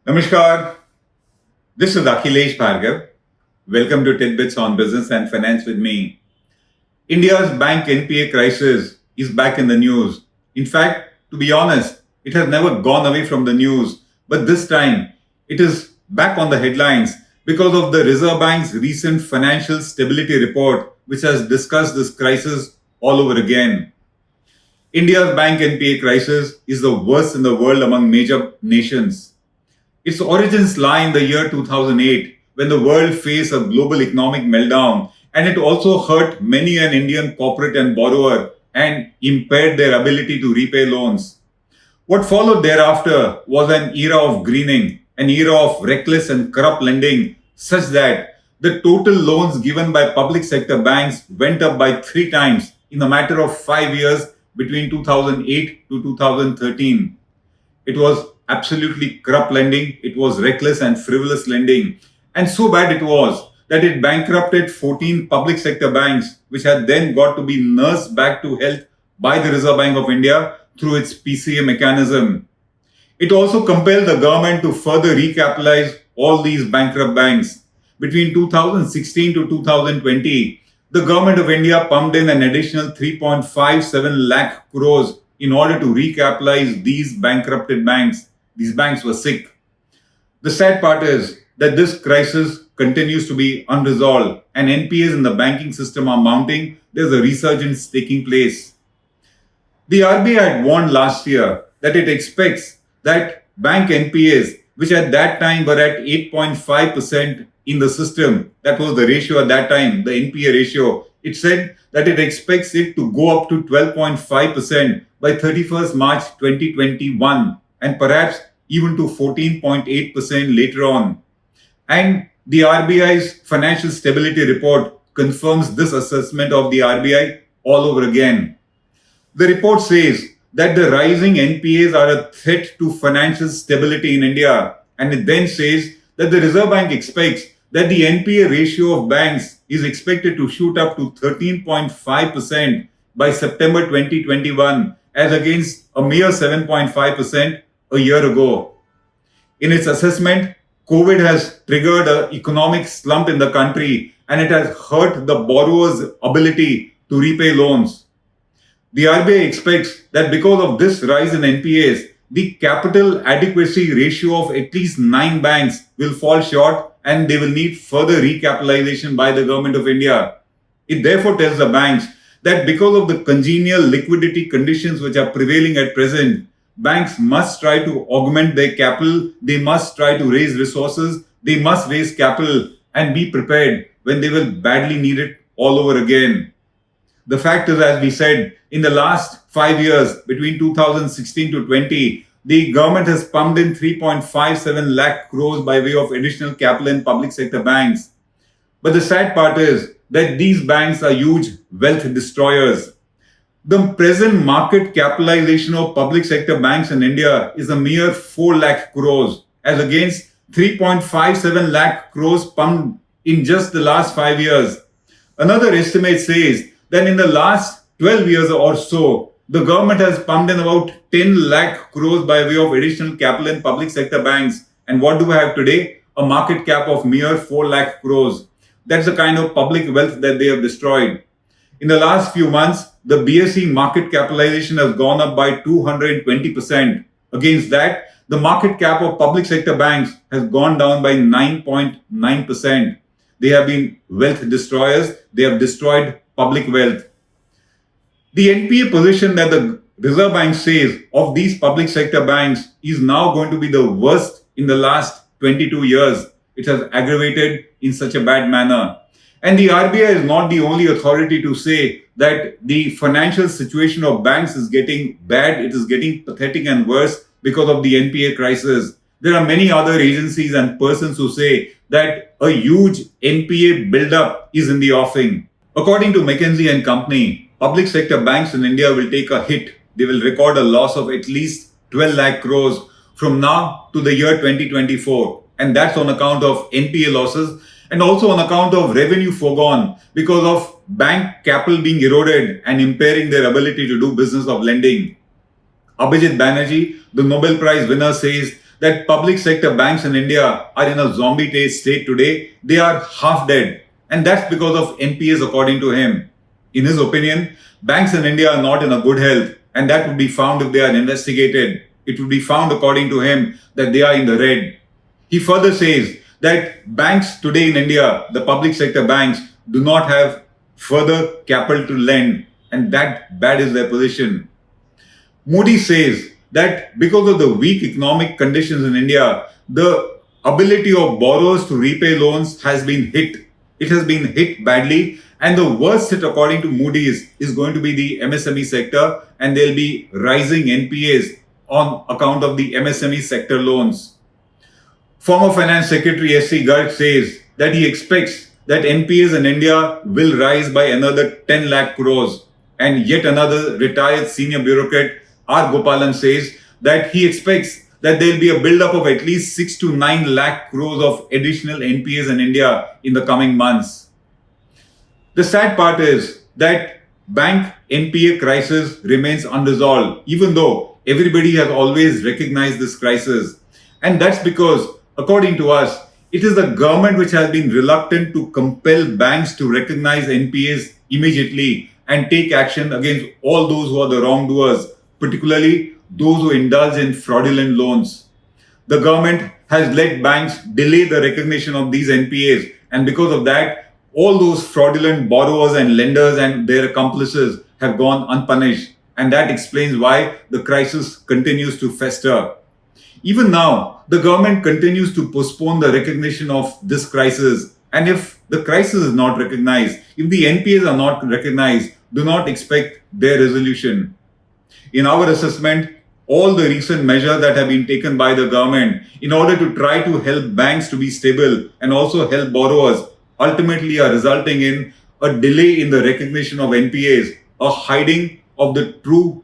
Namaskar, this is Akhilesh Bhargava. Welcome to Tit-Bits on Business and Finance with me. India's bank NPA crisis is back in the news. In fact, to be honest, it has never gone away from the news, but this time it is back on the headlines because of the Reserve Bank's recent financial stability report, which has discussed this crisis all over again. India's bank NPA crisis is the worst in the world among major nations. Its origins lie in the year 2008 when the world faced a global economic meltdown, and it also hurt many an Indian corporate and borrower and impaired their ability to repay loans. What followed thereafter was an era of greening, an era of reckless and corrupt lending, such that the total loans given by public sector banks went up by 3 times in a matter of 5 years between 2008 to 2013. It was absolutely corrupt lending, it was reckless and frivolous lending, and so bad it was that it bankrupted 14 public sector banks, which had then got to be nursed back to health by the Reserve Bank of India through its PCA mechanism. It also compelled the government to further recapitalize all these bankrupt banks. Between 2016 to 2020, the government of India pumped in an additional 3.57 lakh crores in order to recapitalize these bankrupted banks. These banks were sick. The sad part is that this crisis continues to be unresolved and NPAs in the banking system are mounting. There's a resurgence taking place. The RBI had warned last year that it expects that bank NPAs, which at that time were at 8.5% in the system, that was the ratio at that time, the NPA ratio, it said that it expects it to go up to 12.5% by 31st March 2021 and perhaps even to 14.8% later on. And the RBI's financial stability report confirms this assessment of the RBI all over again. The report says that the rising NPAs are a threat to financial stability in India, and it then says that the Reserve Bank expects that the NPA ratio of banks is expected to shoot up to 13.5% by September 2021 as against a mere 7.5% a year ago. In its assessment, COVID has triggered an economic slump in the country and it has hurt the borrower's ability to repay loans. The RBI expects that because of this rise in NPAs, the capital adequacy ratio of at least 9 banks will fall short and they will need further recapitalization by the Government of India. It therefore tells the banks that because of the congenial liquidity conditions which are prevailing at present, banks must try to augment their capital, they must try to raise resources, they must raise capital and be prepared when they will badly need it all over again. The fact is, as we said, in the last 5 years, between 2016 to 20, the government has pumped in 3.57 lakh crores by way of additional capital in public sector banks. But the sad part is that these banks are huge wealth destroyers. The present market capitalization of public sector banks in India is a mere 4 lakh crores as against 3.57 lakh crores pumped in just the last 5 years. Another estimate says that in the last 12 years or so, the government has pumped in about 10 lakh crores by way of additional capital in public sector banks. And what do we have today? A market cap of mere 4 lakh crores. That's the kind of public wealth that they have destroyed. In the last few months, the BSE market capitalization has gone up by 220%. Against that, the market cap of public sector banks has gone down by 9.9%. They have been wealth destroyers. They have destroyed public wealth. The NPA position that the Reserve Bank says of these public sector banks is now going to be the worst in the last 22 years. It has aggravated in such a bad manner. And the RBI is not the only authority to say that the financial situation of banks is getting bad, it is getting pathetic and worse because of the NPA crisis. There are many other agencies and persons who say that a huge NPA buildup is in the offing. According to McKinsey and Company, public sector banks in India will take a hit. They will record a loss of at least 12 lakh crores from now to the year 2024. And that's on account of NPA losses and also on account of revenue foregone because of bank capital being eroded and impairing their ability to do business of lending. Abhijit Banerjee, the Nobel Prize winner, says that public sector banks in India are in a zombie state today. They are half dead. And that's because of NPAs, according to him. In his opinion, banks in India are not in a good health, and that would be found if they are investigated. It would be found, according to him, that they are in the red. He further says that banks today in India, the public sector banks, do not have further capital to lend, and that bad is their position. Modi says that because of the weak economic conditions in India, the ability of borrowers to repay loans has been hit. It has been hit badly, and the worst hit, according to Moody's, is going to be the MSME sector, and there'll be rising NPAs on account of the MSME sector loans. Former Finance Secretary S.C. Garg says that he expects that NPAs in India will rise by another 10 lakh crores. And yet another retired senior bureaucrat, R. Gopalan, says that he expects that there will be a build-up of at least 6 to 9 lakh crores of additional NPAs in India in the coming months. The sad part is that bank NPA crisis remains unresolved, even though everybody has always recognized this crisis. And that's because, according to us, it is the government which has been reluctant to compel banks to recognize NPAs immediately and take action against all those who are the wrongdoers, particularly those who indulge in fraudulent loans. The government has let banks delay the recognition of these NPAs, and because of that, all those fraudulent borrowers and lenders and their accomplices have gone unpunished, and that explains why the crisis continues to fester. Even now, the government continues to postpone the recognition of this crisis, and if the crisis is not recognized, if the NPAs are not recognized, do not expect their resolution. In our assessment, all the recent measures that have been taken by the government in order to try to help banks to be stable and also help borrowers ultimately are resulting in a delay in the recognition of NPAs, a hiding of the true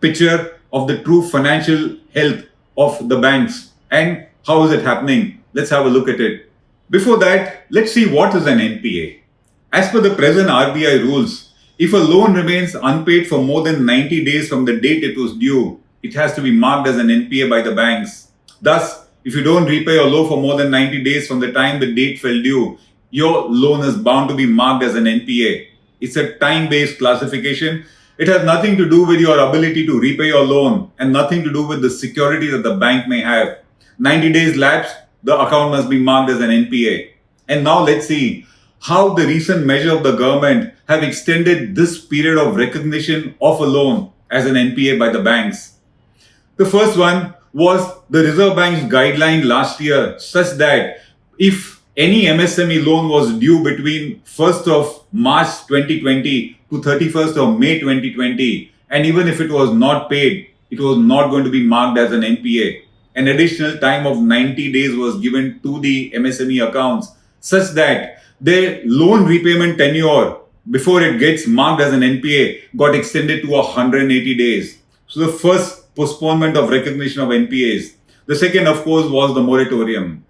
picture of the true financial health of the banks. And how is it happening? Let's have a look at it. Before that, let's see what is an NPA. As per the present RBI rules, if a loan remains unpaid for more than 90 days from the date it was due, it has to be marked as an NPA by the banks. Thus, if you don't repay your loan for more than 90 days from the time the date fell due, your loan is bound to be marked as an NPA. It's a time-based classification. It has nothing to do with your ability to repay your loan and nothing to do with the security that the bank may have. 90 days lapse, the account must be marked as an NPA. And now let's see how the recent measure of the government have extended this period of recognition of a loan as an NPA by the banks. The first one was the Reserve Bank's guideline last year, such that if any MSME loan was due between 1st of March 2020 to 31st of May 2020, and even if it was not paid, it was not going to be marked as an NPA. An additional time of 90 days was given to the MSME accounts, such that their loan repayment tenure before it gets marked as an NPA got extended to 180 days. So the first postponement of recognition of NPAs. The second, of course, was the moratorium.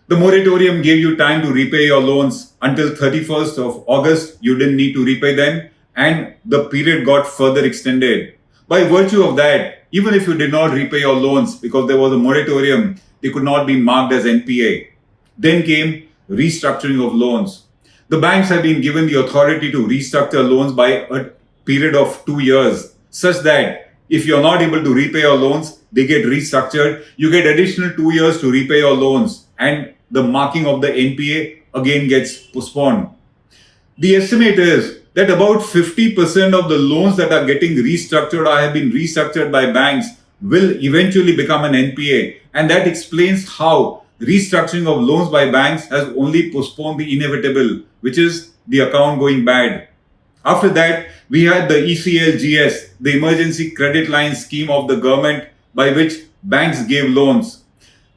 The moratorium gave you time to repay your loans until 31st of August. You didn't need to repay them, and the period got further extended. By virtue of that, even if you did not repay your loans because there was a moratorium, they could not be marked as NPA. Then came restructuring of loans. The banks have been given the authority to restructure loans by a period of 2 years, such that if you're not able to repay your loans, they get restructured. You get additional 2 years to repay your loans, and the marking of the NPA again gets postponed. The estimate is that about 50% of the loans that are getting restructured or have been restructured by banks will eventually become an NPA. And that explains how restructuring of loans by banks has only postponed the inevitable, which is the account going bad. After that, we had the ECLGS, the Emergency Credit Line Scheme of the government, by which banks gave loans.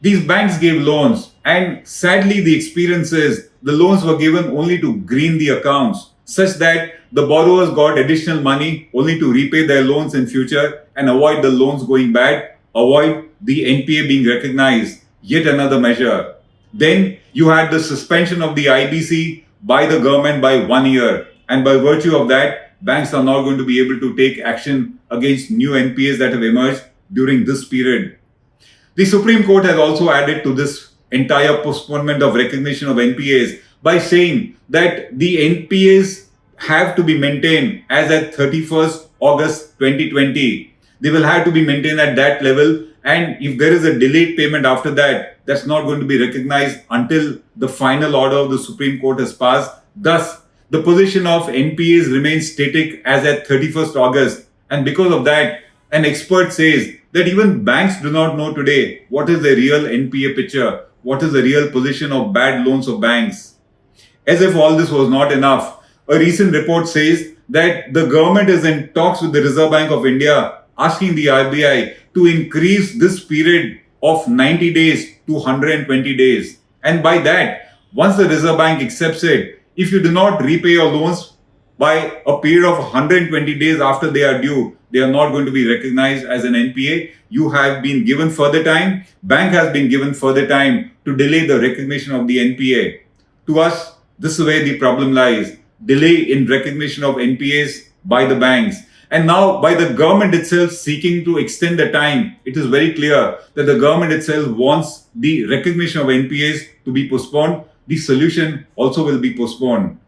These banks gave loans, and sadly the experience is the loans were given only to green the accounts, such that the borrowers got additional money only to repay their loans in future and avoid the loans going bad, avoid the NPA being recognized. Yet another measure. Then you had the suspension of the IBC by the government by 1 year, and by virtue of that, banks are not going to be able to take action against new NPAs that have emerged during this period. The Supreme Court has also added to this entire postponement of recognition of NPAs by saying that the NPAs have to be maintained as at 31st August 2020. They will have to be maintained at that level, and if there is a delayed payment after that, that's not going to be recognized until the final order of the Supreme Court has passed. Thus, the position of NPAs remains static as at 31st August, and because of that, an expert says that even banks do not know today what is the real NPA picture, what is the real position of bad loans of banks. As if all this was not enough, a recent report says that the government is in talks with the Reserve Bank of India asking the RBI to increase this period of 90 days to 120 days. And by that, once the Reserve Bank accepts it, if you do not repay your loans by a period of 120 days after they are due, they are not going to be recognized as an NPA. You have been given further time. Bank has been given further time to delay the recognition of the NPA. To us, this is where the problem lies. Delay in recognition of NPAs by the banks. And now by the government itself seeking to extend the time, it is very clear that the government itself wants the recognition of NPAs to be postponed. The solution also will be postponed.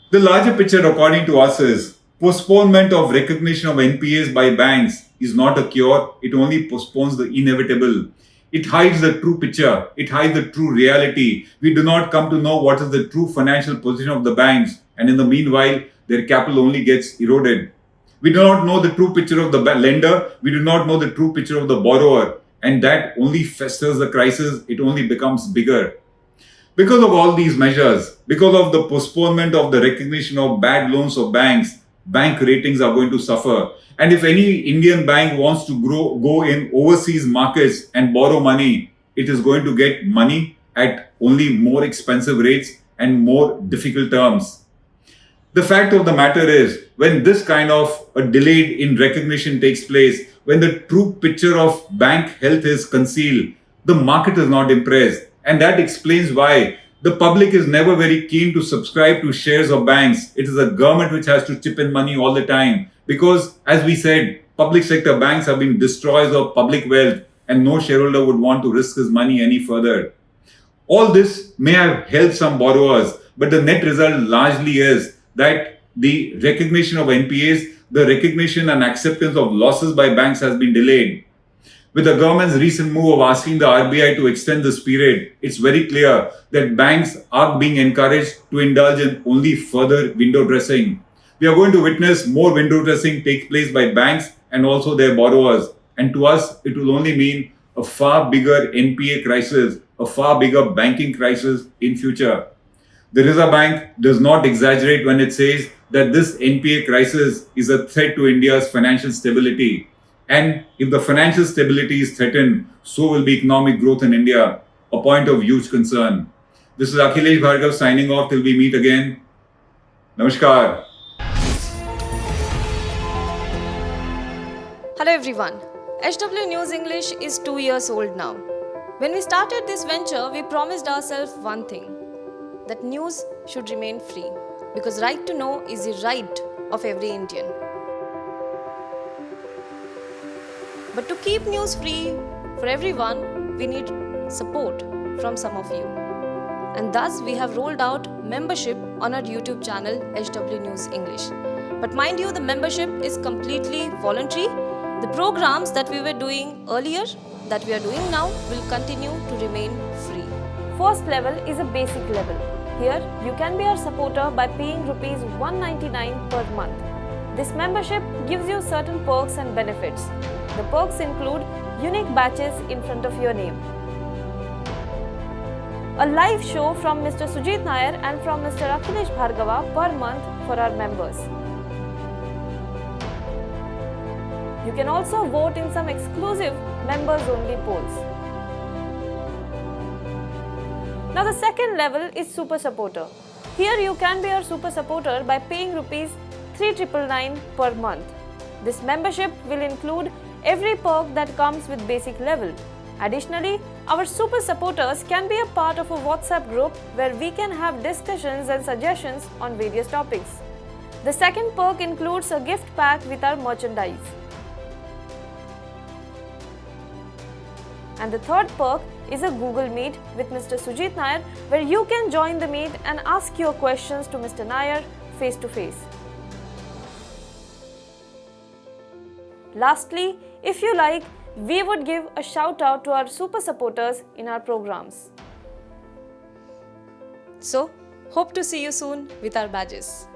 The larger picture, according to us, is postponement of recognition of NPAs by banks is not a cure. It only postpones the inevitable. It hides the true picture. It hides the true reality. We do not come to know what is the true financial position of the banks. And in the meanwhile, their capital only gets eroded. We do not know the true picture of the lender. We do not know the true picture of the borrower. And that only festers the crisis. It only becomes bigger. Because of all these measures, because of the postponement of the recognition of bad loans of banks, bank ratings are going to suffer. And if any Indian bank wants to go in overseas markets and borrow money, it is going to get money at only more expensive rates and more difficult terms. The fact of the matter is, when this kind of a delayed in recognition takes place, when the true picture of bank health is concealed, the market is not impressed. And that explains why the public is never very keen to subscribe to shares of banks. It is the government which has to chip in money all the time. Because, as we said, public sector banks have been destroyers of public wealth, and no shareholder would want to risk his money any further. All this may have helped some borrowers, but the net result largely is that the recognition of NPAs, the recognition and acceptance of losses by banks has been delayed. With the government's recent move of asking the RBI to extend this period, it's very clear that banks are being encouraged to indulge in only further window dressing. We are going to witness more window dressing take place by banks and also their borrowers. And to us, it will only mean a far bigger NPA crisis, a far bigger banking crisis in future. The Reserve Bank does not exaggerate when it says that this NPA crisis is a threat to India's financial stability. And if the financial stability is threatened, so will be economic growth in India, a point of huge concern. This is Akhilesh Bhargava signing off till we meet again. Namaskar. Hello everyone. HW News English is 2 years old now. When we started this venture, we promised ourselves one thing, that news should remain free, because right to know is the right of every Indian. But to keep news free for everyone, we need support from some of you. And thus we have rolled out membership on our YouTube channel HW News English. But mind you, the membership is completely voluntary. The programs that we were doing earlier, that we are doing now, will continue to remain free. First level is a basic level. Here, you can be our supporter by paying Rs 199 per month. This membership gives you certain perks and benefits. The perks include unique badges in front of your name, a live show from Mr. Sujit Nair and from Mr. Akhilesh Bhargava per month for our members. You can also vote in some exclusive members-only polls. Now the second level is Super Supporter. Here you can be our Super Supporter by paying Rs 3,999 per month. This membership will include every perk that comes with basic level. Additionally, our Super Supporters can be a part of a WhatsApp group where we can have discussions and suggestions on various topics. The second perk includes a gift pack with our merchandise. And the third perk is a Google Meet with Mr. Sujit Nair, where you can join the meet and ask your questions to Mr. Nair face to face. Lastly, if you like, we would give a shout out to our super supporters in our programs. So, hope to see you soon with our badges.